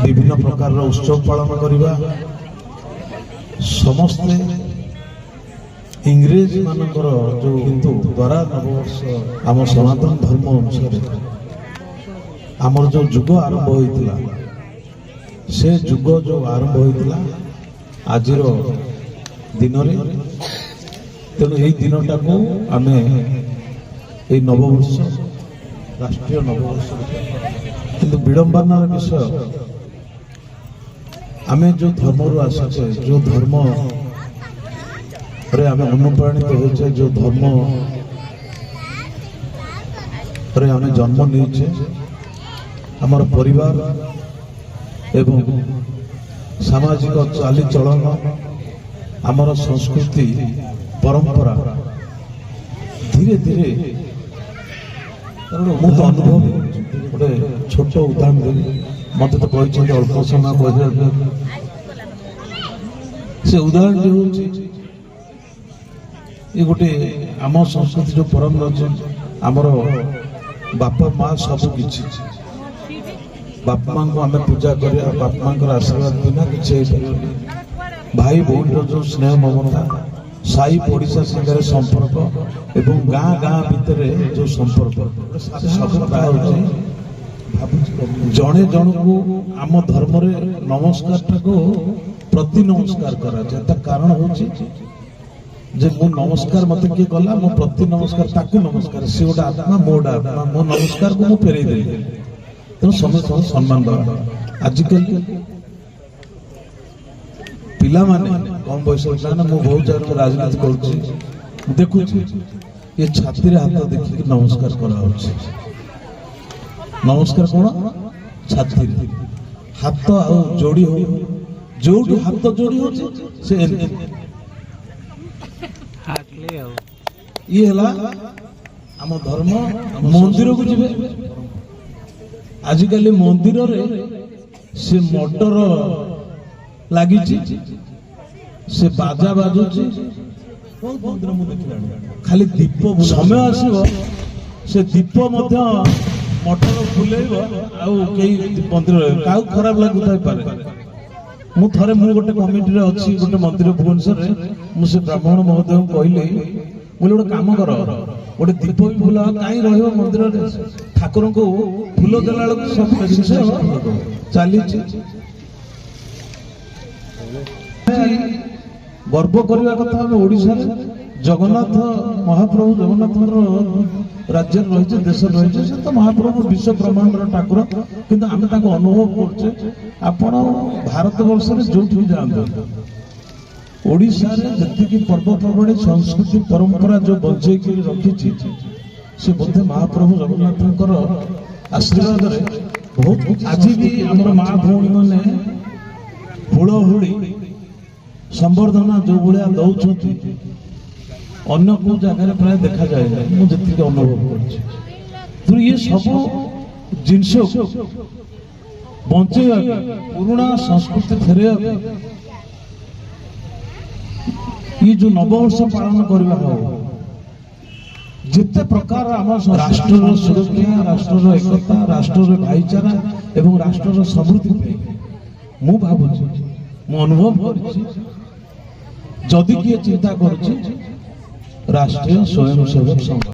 विभिन्न प्रकार उत्सव पालन करवा समस्ते इंग्रेज मानकर जो हिंदू द्वारा नववर्ष आम सनातन धर्म अनुसार आमर जो जुग आरंभ होइतिला से जुग जो आरंभ होइतिला आजिर दिन तेणु यही दिनटा को आमे ये नववर्ष राष्ट्रीय नववर्ष किंतु विडंबनार विषय आमे जो धर्म रु आसे जो धर्म रे आमे अनुप्राणित होचे जो धर्म रे आमे जन्म नीचे आमर परिवार एवं सामाजिक चाली चलन आमर संस्कृति परंपरा धीरे धीरे मु तो अनुभव गोटे छोट उदाहरण देवी मत तो कहते अल्प समय कह से उदाहरण हूँ ये गोटे आम संस्कृति जो परंपरा अच्छे आमर बापा माँ सब किछि बापा माँ को आम पूजा कर बापा माँ आशीर्वाद बिना किसी भाई भौणी जो स्नेह ममता साई पड़िशा संगे संपर्क एवं गाँ गाँ भितर जो संपर्क सब प्राय जड़े जन को आम धर्म नमस्कार को प्रति नमस्कार करा कारण हूँ जे मो नमस्कार मत किए कला मो प्रति नमस्कार ताकू नमस्कार सी गोटे आत्मा मोटा आत्मा मो नमस्कार को मुझे फेरई देली तेणु समस्त सम्मान दवा आजिकल पिला माने कम बयस ना मु बहुत जगह राजनीति कर देखु ये छाती हाथ देखिक नमस्कार करा नमस्कार कौन छाती हाथ आ जोड़ी हो जो हाथ जोड़ी हो से ये आम धर्म मंदिर को जीवे आजिकल मंदिर से मोटर लगी से बाजा बाजुची खाली दीप समय आसो से दीप मोटर फुलेब मंदिर क्या खराब लगुता मु थे मु गोटे कमिटी अच्छी गोटे मंदिर भुवनेश्वर मुझे ब्राह्मण महोदय कहली बोले गोटे कम कर गोटे दीप भी फुल कहीं रही मंदिर ठाकुर को फुल देला सब जिन चली गर्व करने कथा हम ओडिशा जगन्नाथ महाप्रभु जगन्नाथ राज्य रही देश रही से तो महाप्रभु विश्व ब्रह्मांड ठाकुर किंतु आम अनुभव करचे आपण भारत वर्ष जो जाते ओडिशा जी पर्वपर्वाणी संस्कृति परंपरा जो बजे रखी से बोधे महाप्रभु जगन्नाथ आशीर्वाद बहुत आज भी आम माँ भौणी मैंने हुड़ी संवर्धना जो भाया दौरान अन्य को जगह प्राय देखा जाए मुझे अनुभव कर ये सब जिनस बचे पुराना संस्कृति फेर ये जो नववर्ष पालन करवा हो जिते प्रकार आम राष्ट्र सुरक्षा राष्ट्र एकता राष्ट्र भाईचारा एवं राष्ट्र समृद्धि मु भावुँ मु अनुभव कर जदि किए चिंता कर राष्ट्रीय स्वयंसेवक संघ